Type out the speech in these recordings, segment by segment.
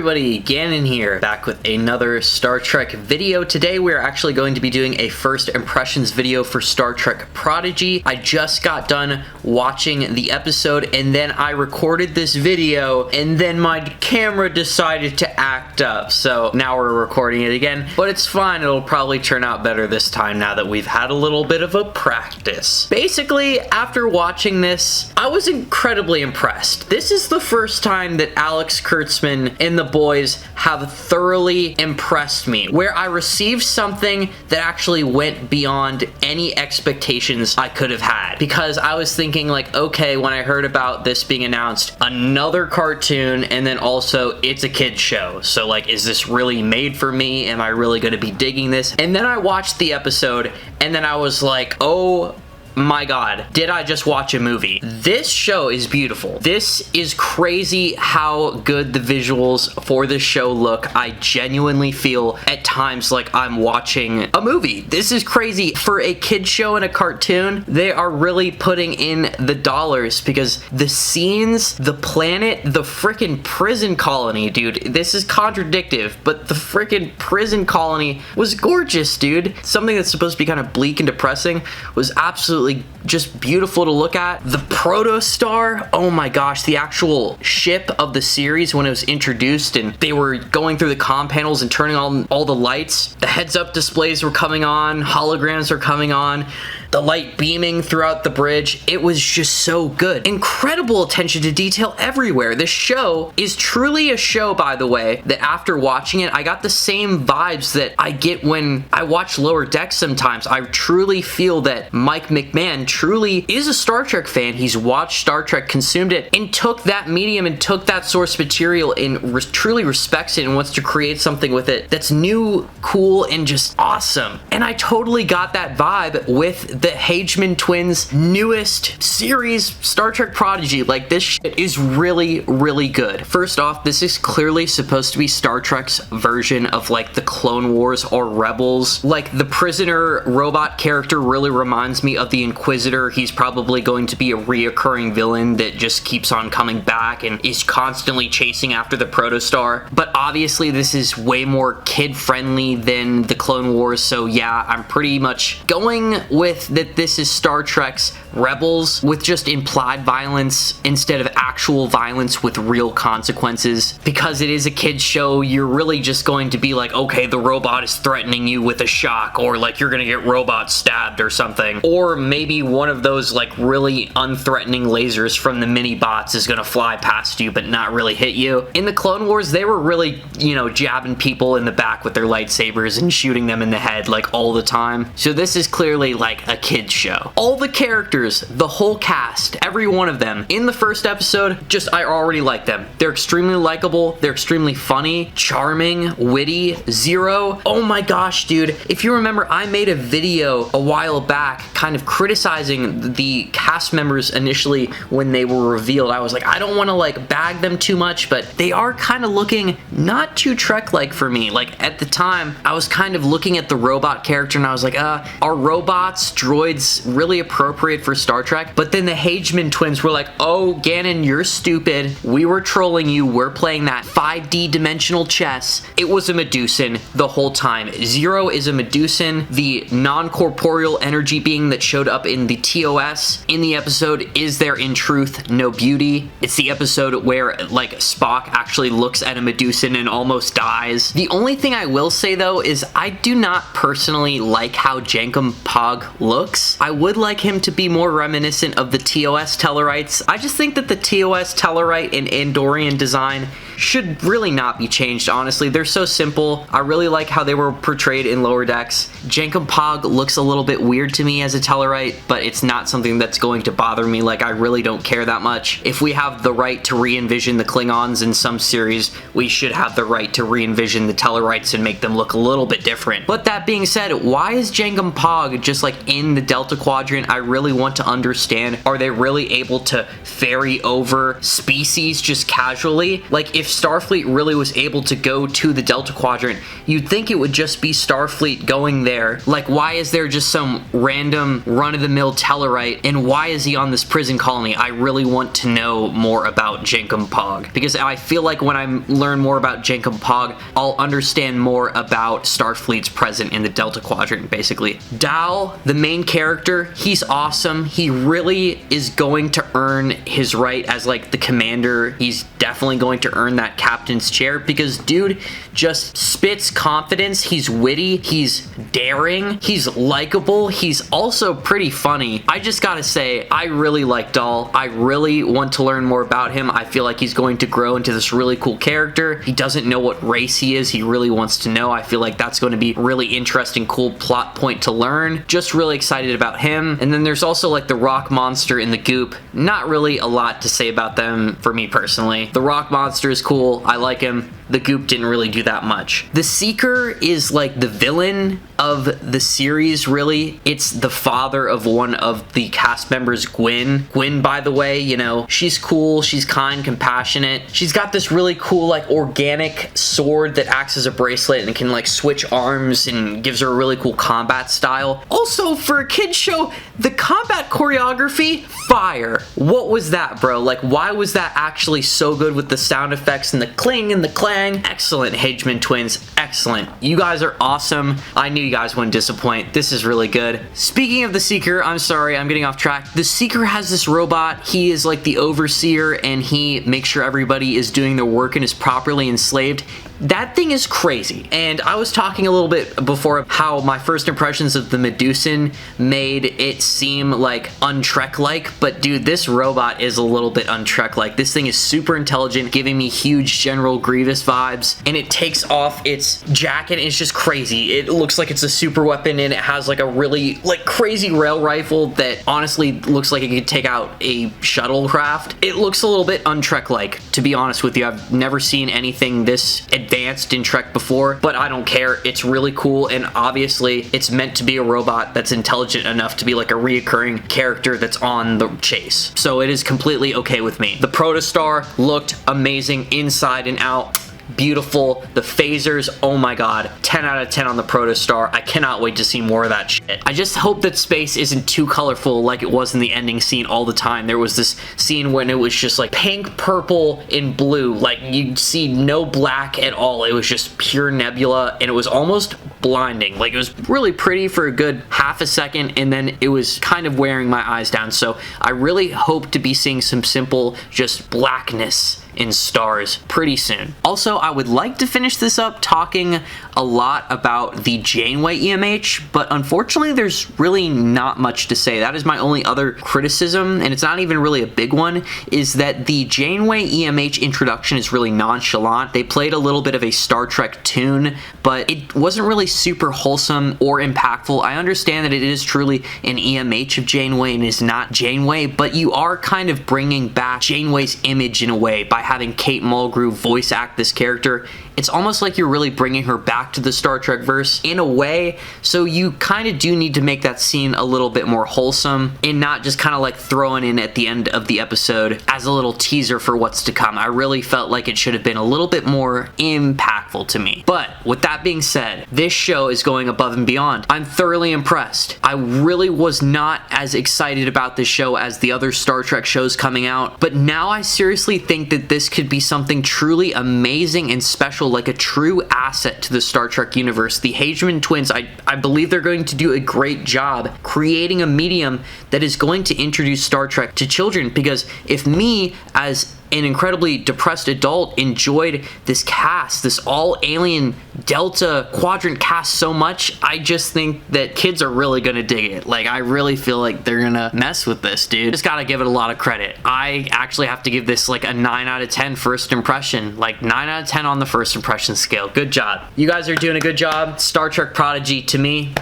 everybody, Gannon here, back with another Star Trek video. Today we're actually going to be doing a first impressions video for Star Trek Prodigy. I just got done watching the episode and then I recorded this video and then my camera decided to act up. So now we're recording it again, but it's fine. It'll probably turn out better this time now that we've had a little bit of a practice. Basically, after watching this, I was incredibly impressed. This is the first time that Alex Kurtzman and the boys have thoroughly impressed me, where I received something that actually went beyond any expectations I could have had. Because I was thinking like, okay, when I heard about this being announced, another cartoon, and then also it's a kid's show. So like, is this really made for me? Am I really going to be digging this? And then I watched the episode and then I was like, oh my god, did I just watch a movie? This show is beautiful. This is crazy how good the visuals for this show look. I genuinely feel at times like I'm watching a movie. This is crazy. For a kid's show and a cartoon, they are really putting in the dollars because the scenes, the planet, the freaking prison colony, dude. This is contradictive, but the freaking prison colony was gorgeous, dude. Something that's supposed to be kind of bleak and depressing was absolutely just beautiful to look at. The Protostar, oh my gosh, the actual ship of the series when it was introduced and they were going through the comm panels and turning on all the lights. The heads-up displays were coming on, holograms were coming on, the light beaming throughout the bridge. It was just so good. Incredible attention to detail everywhere. This show is truly a show, by the way, that after watching it, I got the same vibes that I get when I watch Lower Decks sometimes. I truly feel that Mike McMahon truly is a Star Trek fan. He's watched Star Trek, consumed it, and took that medium and took that source material and truly respects it and wants to create something with it that's new, cool, and just awesome. And I totally got that vibe with the Hageman Twins' newest series, Star Trek Prodigy. Like, this shit is really, really good. First off, this is clearly supposed to be Star Trek's version of like the Clone Wars or Rebels. Like, the prisoner robot character really reminds me of the Inquisitor. He's probably going to be a reoccurring villain that just keeps on coming back and is constantly chasing after the Protostar. But obviously this is way more kid-friendly than the Clone Wars, so yeah, I'm pretty much going with that this is Star Trek's Rebels with just implied violence instead of actual violence with real consequences. Because it is a kid's show, you're really just going to be like, okay, the robot is threatening you with a shock, or like you're gonna get robot stabbed or something. Or maybe one of those like really unthreatening lasers from the mini bots is gonna fly past you but not really hit you. In the Clone Wars, they were really, you know, jabbing people in the back with their lightsabers and shooting them in the head like all the time. So this is clearly like a kid's show. All the characters, the whole cast, every one of them in the first episode, just I already like them. They're extremely likable, they're extremely funny, charming, witty. Zero, oh my gosh, dude, if you remember, I made a video a while back kind of criticizing the cast members initially when they were revealed. I was like, I don't want to like bag them too much, but they are kind of looking not too Trek-like for me. Like, at the time, I was kind of looking at the robot character and I was like, are robots, droids really appropriate for Star Trek? But then the Hageman twins were like, oh, Gannon, you're stupid. We were trolling you. We're playing that 5D dimensional chess. It was a medusan the whole time. Zero is a medusan. The non-corporeal energy being that showed up in the TOS in the episode is there in truth no beauty. It's the episode where like Spock actually looks at a medusan and almost dies. The only thing I will say though is I do not personally like how Janeway EMH looks. I would like him to be more reminiscent of the TOS Tellarites. I just think that the TOS Tellarite and Andorian design should really not be changed, honestly. They're so simple. I really like how they were portrayed in Lower Decks. Janeway EMH looks a little bit weird to me as a Tellarite, but it's not something that's going to bother me. Like, I really don't care that much. If we have the right to re-envision the Klingons in some series, we should have the right to re-envision the Tellarites and make them look a little bit different. But that being said, why is Janeway EMH just like in in the Delta Quadrant. I really want to understand, are they really able to ferry over species just casually? Like, if Starfleet really was able to go to the Delta Quadrant, you'd think it would just be Starfleet going there. Like, why is there just some random run-of-the-mill Tellarite, and why is he on this prison colony? I really want to know more about Jankum Pog, because I feel like when I learn more about Jankum Pog, I'll understand more about Starfleet's presence in the Delta Quadrant, basically. Dal, the main character, he's awesome. He really is going to earn his right as like the commander. He's definitely going to earn that captain's chair, because dude just spits confidence. He's witty, he's daring, he's likable, he's also pretty funny. I just gotta say, I really like Dal. I really want to learn more about him. I feel like he's going to grow into this really cool character. He doesn't know what race he is. He really wants to know. I feel like that's going to be really interesting, cool plot point to learn. Just really excited about him. And then there's also like the rock monster and the goop. Not really a lot to say about them for me personally. The rock monster is cool. I like him. The goop didn't really do that much. The Seeker is like the villain of the series, really. It's the father of one of the cast members, Gwyn. Gwyn, by the way, you know, she's cool, she's kind, compassionate. She's got this really cool, like, organic sword that acts as a bracelet and can, like, switch arms and gives her a really cool combat style. Also, for a kid's show, the combat choreography, fire. What was that, bro? Like, why was that actually so good with the sound effects and the cling and the clang? Excellent, Hageman Twins. Excellent. You guys are awesome. I knew you guys wouldn't disappoint. This is really good. Speaking of the Seeker, I'm sorry, I'm getting off track. The Seeker has this robot. He is like the overseer, and he makes sure everybody is doing their work and is properly enslaved. That thing is crazy. And I was talking a little bit before how my first impressions of the Medusan made it seem like un-Trek-like, but dude, this robot is a little bit un-Trek-like. This thing is super intelligent, giving me huge General Grievous vibes, and it takes off its jacket and it's just crazy. It looks like it's a super weapon, and it has like a really like crazy rail rifle that honestly looks like it could take out a shuttlecraft. It looks a little bit un-Trek-like, to be honest with you. I've never seen anything this advanced in Trek before, but I don't care. It's really cool, and obviously it's meant to be a robot that's intelligent enough to be like a reoccurring character that's on the chase. So it is completely okay with me. The Protostar looked amazing inside and out. Beautiful. The phasers, oh my god, 10 out of 10 on the Protostar. I cannot wait to see more of that shit. I just hope that space isn't too colorful like it was in the ending scene all the time. There was this scene when it was just like pink, purple, and blue. Like, you'd see no black at all. It was just pure nebula, and it was almost blinding. Like, it was really pretty for a good half a second, and then it was kind of wearing my eyes down. So I really hope to be seeing some simple just blackness in stars pretty soon. Also, I would like to finish this up talking a lot about the Janeway EMH, but unfortunately there's really not much to say. That is my only other criticism, and it's not even really a big one, is that the Janeway EMH introduction is really nonchalant. They played a little bit of a Star Trek tune, but it wasn't really super wholesome or impactful. I understand that it is truly an EMH of Janeway and is not Janeway, but you are kind of bringing back Janeway's image in a way by having Kate Mulgrew voice act this character. It's almost like you're really bringing her back to the Star Trek verse in a way, so you kind of do need to make that scene a little bit more wholesome and not just kind of like throwing in at the end of the episode as a little teaser for what's to come. I really felt like it should have been a little bit more impactful to me. But with that being said, this show is going above and beyond. I'm thoroughly impressed. I really was not as excited about this show as the other Star Trek shows coming out, but now I seriously think that this could be something truly amazing and special, like a true asset to the Star Trek universe. The Hageman Twins, I believe they're going to do a great job creating a medium that is going to introduce Star Trek to children, because if me, as an incredibly depressed adult, enjoyed this cast, this all-alien Delta Quadrant cast so much, I just think that kids are really gonna dig it. Like, I really feel like they're gonna mess with this, dude. Just gotta give it a lot of credit. I actually have to give this like a 9 out of 10 first impression. Like, 9 out of 10 on the first impression scale. Good job. You guys are doing a good job. Star Trek Prodigy, to me,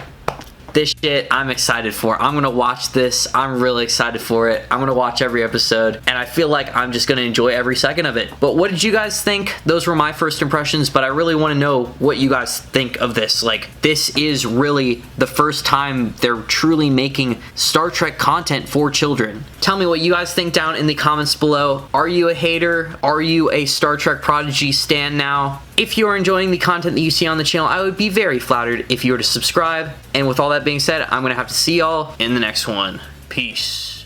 this shit I'm excited for. I'm gonna watch this. I'm really excited for it. I'm gonna watch every episode, and I feel like I'm just gonna enjoy every second of it. But what did you guys think? Those were my first impressions, but I really want to know what you guys think of this. Like, this is really the first time they're truly making Star Trek content for children. Tell me what you guys think down in the comments below. Are you a hater? Are you a Star Trek Prodigy stan now? If you are enjoying the content that you see on the channel, I would be very flattered if you were to subscribe. And with all that being said, I'm gonna have to see y'all in the next one. Peace.